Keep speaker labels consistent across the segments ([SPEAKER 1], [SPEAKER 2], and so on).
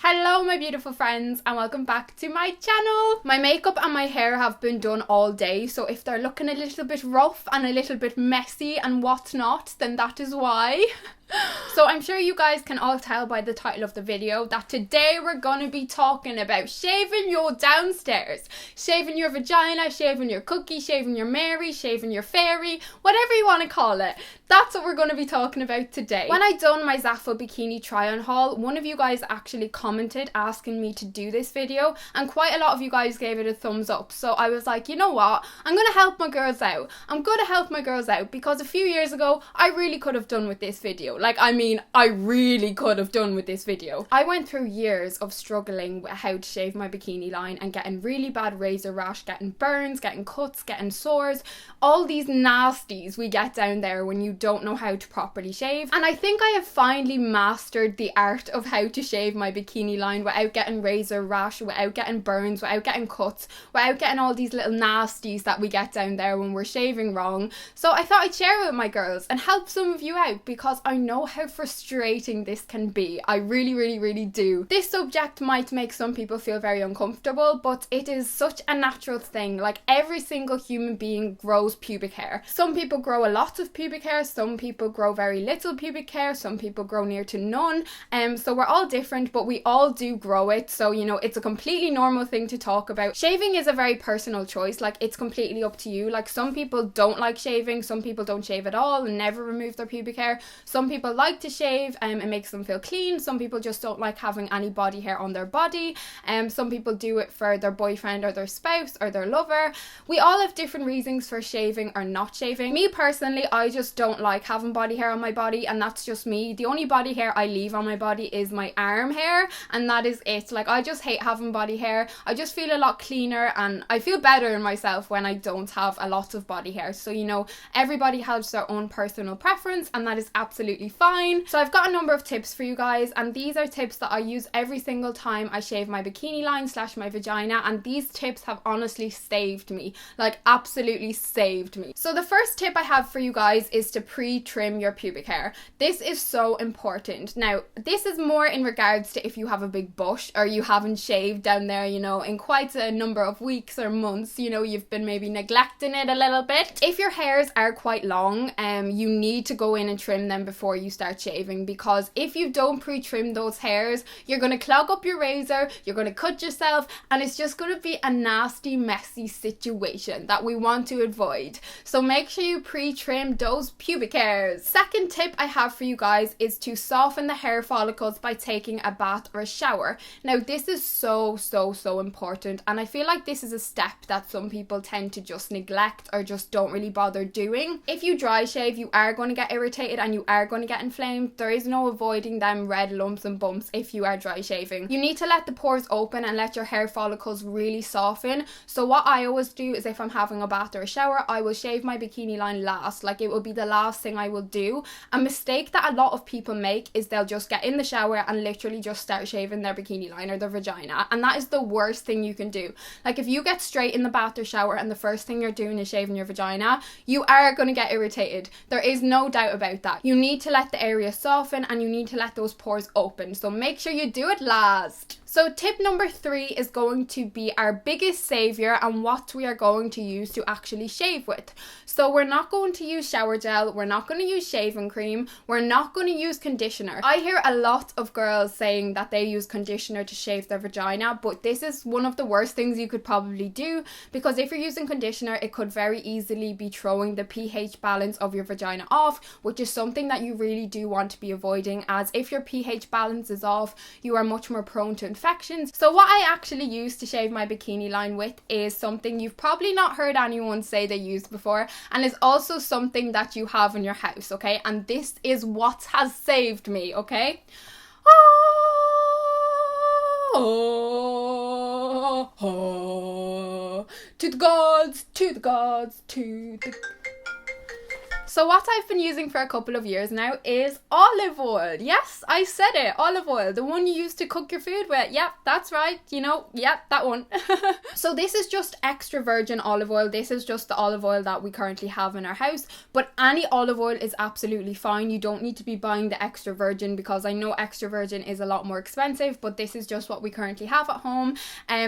[SPEAKER 1] Hello my beautiful friends and welcome back to my channel. My makeup and my hair have been done all day, so if they're looking a little bit rough and a little bit messy and whatnot, then that is why. So I'm sure you guys can all tell by the title of the video that today we're going to be talking about shaving your downstairs. Shaving your vagina, shaving your cookie, shaving your Mary, shaving your fairy, whatever you want to call it. That's what we're going to be talking about today. When I done my Zaffa bikini try on haul, one of you guys actually commented asking me to do this video, and quite a lot of you guys gave it a thumbs up. So I was like, you know what, I'm going to help my girls out. I'm going to help my girls out because a few years ago I really could have done with this video. I really could have done with this video. I went through years of struggling with how to shave my bikini line and getting really bad razor rash, getting burns, getting cuts, getting sores, all these nasties we get down there when you don't know how to properly shave. And I think I have finally mastered the art of how to shave my bikini line without getting razor rash, without getting burns, without getting cuts, without getting all these little nasties that we get down there when we're shaving wrong. So I thought I'd share it with my girls and help some of you out because I know how frustrating this can be. I really do. This subject might make some people feel very uncomfortable, but it is such a natural thing. Like, every single human being grows pubic hair. Some people grow a lot of pubic hair, some people grow very little pubic hair, some people grow near to none. So we're all different, but we all do grow it. So, you know, it's a completely normal thing to talk about. Shaving is a very personal choice. Like, it's completely up to you. Like, some people don't like shaving, some people don't shave at all and never remove their pubic hair. Some people like to shave and it makes them feel clean. Some people just don't like having any body hair on their body. Some people do it for their boyfriend or their spouse or their lover. We all have different reasons for shaving or not shaving. Me personally, I just don't like having body hair on my body, and that's just me. The only body hair I leave on my body is my arm hair, and that is it. Like, I just hate having body hair. I just feel a lot cleaner and I feel better in myself when I don't have a lot of body hair. So, you know, everybody has their own personal preference and that is absolutely fine. So I've got a number of tips for you guys, and these are tips that I use every single time I shave my bikini line / my vagina, and these tips have honestly saved me. Like, absolutely saved me. So the first tip I have for you guys is to pre-trim your pubic hair. This is so important. Now, this is more in regards to if you have a big bush or you haven't shaved down there, you know, in quite a number of weeks or months. You know, you've been maybe neglecting it a little bit. If your hairs are quite long, you need to go in and trim them before you start shaving, because if you don't pre-trim those hairs, you're going to clog up your razor, you're going to cut yourself, and it's just going to be a nasty, messy situation that we want to avoid. So make sure you pre-trim those pubic hairs. Second tip I have for you guys is to soften the hair follicles by taking a bath or a shower. Now, this is so important, and I feel like this is a step that some people tend to just neglect or just don't really bother doing. If you dry shave, you are going to get irritated and you are going to get inflamed. There is no avoiding them red lumps and bumps if you are dry shaving. You need to let the pores open and let your hair follicles really soften. So what I always do is, if I'm having a bath or a shower, I will shave my bikini line last. Like, it will be the last thing I will do. A mistake that a lot of people make is they'll just get in the shower and literally just start shaving their bikini line or their vagina, and that is the worst thing you can do. Like, if you get straight in the bath or shower and the first thing you're doing is shaving your vagina, you are going to get irritated. There is no doubt about that. You need to let the area soften and you need to let those pores open. So make sure you do it last. So tip number 3 is going to be our biggest savior and what we are going to use to actually shave with. So we're not going to use shower gel, we're not going to use shaving cream, we're not going to use conditioner. I hear a lot of girls saying that they use conditioner to shave their vagina, but this is one of the worst things you could probably do, because if you're using conditioner, it could very easily be throwing the pH balance of your vagina off, which is something that you really do want to be avoiding, as if your pH balance is off, you are much more prone to infections. So what I actually use to shave my bikini line with is something you've probably not heard anyone say they used before, and is also something that you have in your house, okay? And this is what has saved me, okay? To the gods, to the gods, to the... So what I've been using for a couple of years now is olive oil. Yes, I said it, olive oil, the one you use to cook your food with. Yep, that's right, you know, yep, that one. So this is just extra virgin olive oil. This is just the olive oil that we currently have in our house, but any olive oil is absolutely fine. You don't need to be buying the extra virgin, because I know extra virgin is a lot more expensive, but this is just what we currently have at home.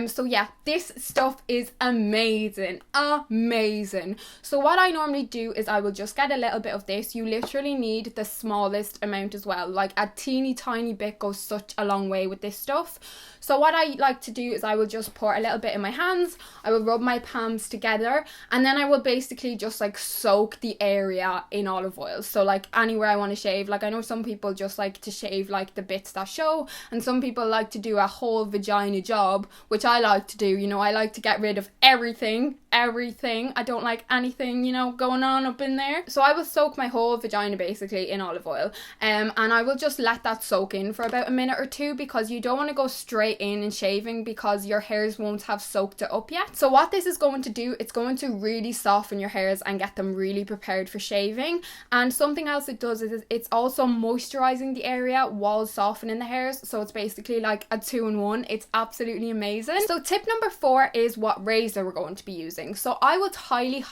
[SPEAKER 1] So yeah, this stuff is amazing. So what I normally do is I will just get a little bit of this. You literally need the smallest amount as well. Like a teeny tiny bit goes such a long way with this stuff. So what I like to do is I will just pour a little bit in my hands, I will rub my palms together, and then I will basically just like soak the area in olive oil. So like anywhere I want to shave, like I know some people just like to shave like the bits that show, and some people like to do a whole vagina job, which I like to do. You know, I like to get rid of everything. I don't like anything, you know, going on up in there. So I will soak my whole vagina basically in olive oil, and I will just let that soak in for about a minute or two, because you don't want to go straight in and shaving because your hairs won't have soaked it up yet. So what this is going to do, it's going to really soften your hairs and get them really prepared for shaving. And something else it does is it's also moisturizing the area while softening the hairs. So it's basically like a 2-in-1. It's absolutely amazing. So tip number 4 is what razor we're going to be using. So I would highly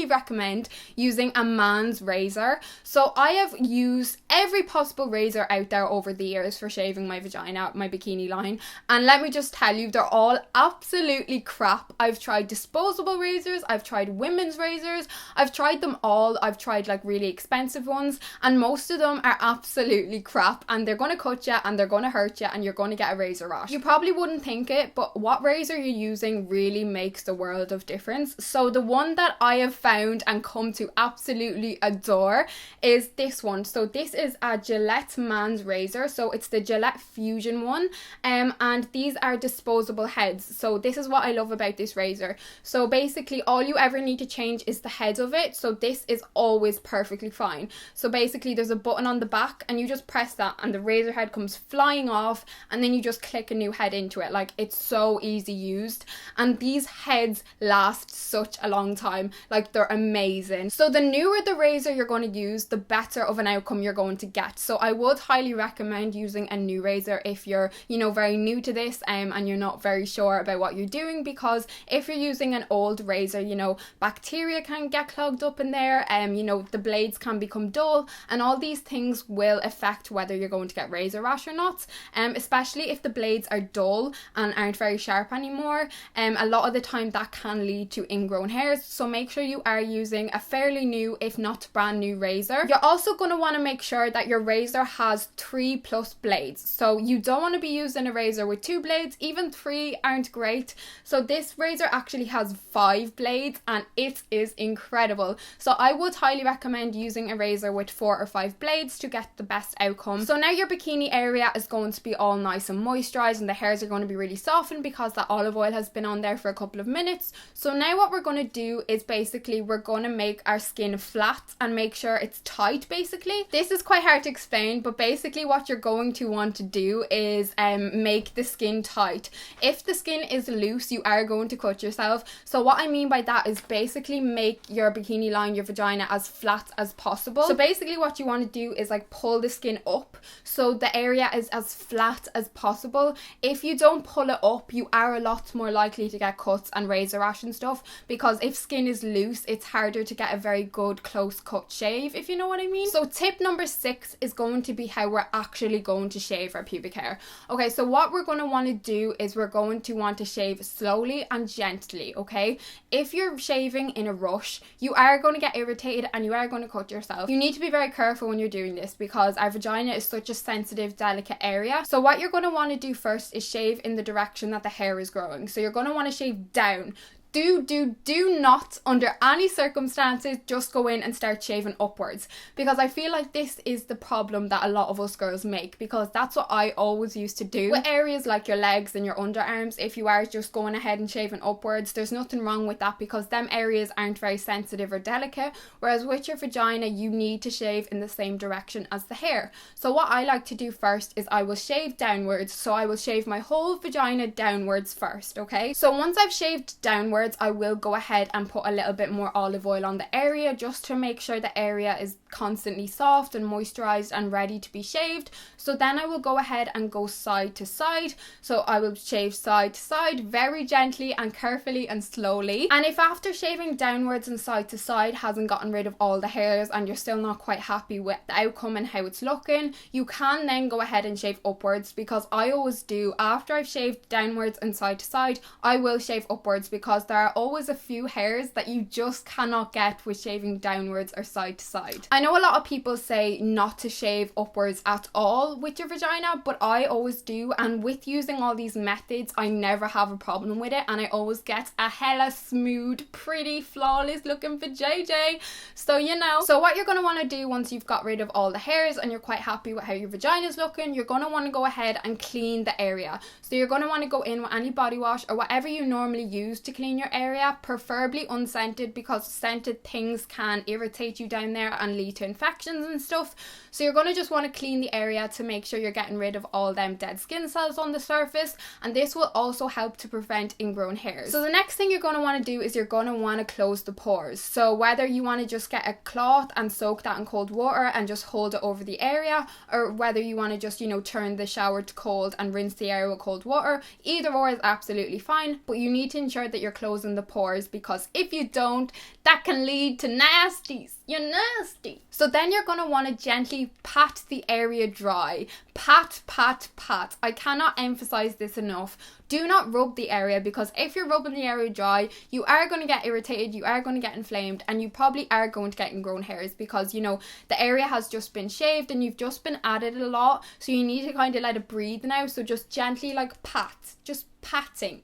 [SPEAKER 1] recommend using a man's razor. So I have used every possible razor out there over the years for shaving my vagina, my bikini line, and let me just tell you, they're all absolutely crap. I've tried disposable razors, I've tried women's razors, I've tried them all. I've tried like really expensive ones, and most of them are absolutely crap, and they're going to cut you and they're going to hurt you and you're going to get a razor rash. You probably wouldn't think it, but what razor you're using really makes the world of difference. So the one that I have found and come to absolutely adore is this one. So this is a Gillette man's razor. So it's the Gillette Fusion one, and these are disposable heads. So this is what I love about this razor. So basically all you ever need to change is the head of it. So this is always perfectly fine. So basically there's a button on the back and you just press that and the razor head comes flying off, and then you just click a new head into it. Like, it's so easy used, and these heads last such a long time. Like, they're amazing. So the newer the razor you're going to use, the better of an outcome you're going to get. So I would highly recommend using a new razor if you're, you know, very new to this and you're not very sure about what you're doing, because if you're using an old razor, you know, bacteria can get clogged up in there, you know, the blades can become dull, and all these things will affect whether you're going to get razor rash or not, especially if the blades are dull and aren't very sharp anymore. A lot of the time that can lead to ingrown hairs, so make sure you are using a fairly new, if not brand new razor. You're also going to want to make sure that your razor has 3+ blades. So you don't want to be using a razor with 2 blades, even 3 aren't great. So this razor actually has 5 blades and it is incredible. So I would highly recommend using a razor with 4 or 5 blades to get the best outcome. So now your bikini area is going to be all nice and moisturized, and the hairs are going to be really softened because that olive oil has been on there for a couple of minutes. So now what we're going to do is basically we're going to make our skin flat and make sure it's tight. Basically, this is quite hard to explain, but basically what you're going to want to do is make the skin tight. If the skin is loose, you are going to cut yourself. So what I mean by that is basically make your bikini line, your vagina, as flat as possible. So basically what you want to do is like pull the skin up so the area is as flat as possible. If you don't pull it up, you are a lot more likely to get cuts and razor rash and stuff, because if skin is loose, it's harder to get a very good close cut shave, if you know what I mean. So tip number 6 is going to be how we're actually going to shave our pubic hair. Okay, so what we're going to want to do is we're going to want to shave slowly and gently, okay? If you're shaving in a rush, you are going to get irritated and you are going to cut yourself. You need to be very careful when you're doing this, because our vagina is such a sensitive, delicate area. So what you're going to want to do first is shave in the direction that the hair is growing. So you're going to want to shave down. Do not, under any circumstances, just go in and start shaving upwards, because I feel like this is the problem that a lot of us girls make, because that's what I always used to do. With areas like your legs and your underarms, if you are just going ahead and shaving upwards, there's nothing wrong with that, because them areas aren't very sensitive or delicate, whereas with your vagina, you need to shave in the same direction as the hair. So what I like to do first is I will shave downwards, so I will shave my whole vagina downwards first, okay? So once I've shaved downwards, upwards, I will go ahead and put a little bit more olive oil on the area just to make sure the area is constantly soft and moisturized and ready to be shaved. So then I will go ahead and go side to side. So I will shave side to side very gently and carefully and slowly. And if after shaving downwards and side to side hasn't gotten rid of all the hairs and you're still not quite happy with the outcome and how it's looking, you can then go ahead and shave upwards, because I always do, after I've shaved downwards and side to side, I will shave upwards, because there are always a few hairs that you just cannot get with shaving downwards or side to side. I know a lot of people say not to shave upwards at all with your vagina, but I always do, and with using all these methods I never have a problem with it, and I always get a hella smooth, pretty, flawless looking vajayjay. So you know, so what you're going to want to do once you've got rid of all the hairs and you're quite happy with how your vagina is looking, you're going to want to go ahead and clean the area. So you're going to want to go in with any body wash or whatever you normally use to clean your area, preferably unscented, because scented things can irritate you down there and lead to infections and stuff. So you're going to just want to clean the area to make sure you're getting rid of all them dead skin cells on the surface, and this will also help to prevent ingrown hairs. So the next thing you're going to want to do is you're going to want to close the pores. So whether you want to just get a cloth and soak that in cold water and just hold it over the area, or whether you want to just, you know, turn the shower to cold and rinse the area with cold water, either or is absolutely fine, but you need to ensure that you're closing the pores, because if you don't, that can lead to nasties. You're nasty. So then you're going to want to gently pat the area dry. Pat, pat, pat. I cannot emphasize this enough. Do not rub the area, because if you're rubbing the area dry, you are going to get irritated, you are going to get inflamed, and you probably are going to get ingrown hairs, because, you know, the area has just been shaved and you've just been at it a lot. So you need to kind of let it breathe now. So just gently like pat, just patting.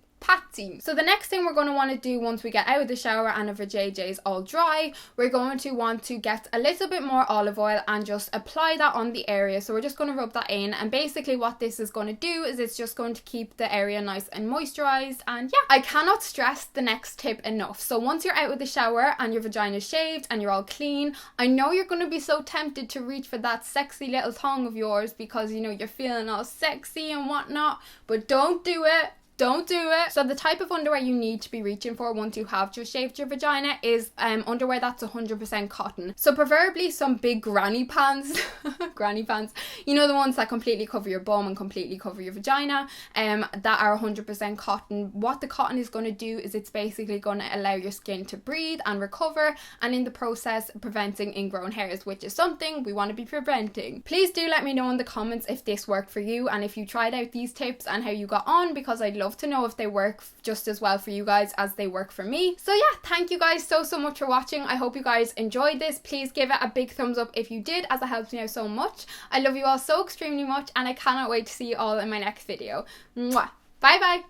[SPEAKER 1] So the next thing we're going to want to do once we get out of the shower and our vajayjay is all dry, we're going to want to get a little bit more olive oil and just apply that on the area. So we're just going to rub that in, and basically what this is going to do is it's just going to keep the area nice and moisturized. And yeah, I cannot stress the next tip enough. So once you're out of the shower and your vagina is shaved and you're all clean, I know you're going to be so tempted to reach for that sexy little tongue of yours, because, you know, you're feeling all sexy and whatnot, but don't do it. Don't do it. So the type of underwear you need to be reaching for once you have just shaved your vagina is underwear that's 100% cotton. So preferably some big granny pants, granny pants, you know, the ones that completely cover your bum and completely cover your vagina, that are 100% cotton. What the cotton is going to do is it's basically going to allow your skin to breathe and recover, and in the process preventing ingrown hairs, which is something we want to be preventing. Please do let me know in the comments if this worked for you and if you tried out these tips and how you got on, because I'd love to know if they work just as well for you guys as they work for me. So yeah, thank you guys so much for watching. I hope you guys enjoyed this. Please give it a big thumbs up if you did, as it helps me out so much. I love you all so extremely much, and I cannot wait to see you all in my next video. Mwah. Bye bye.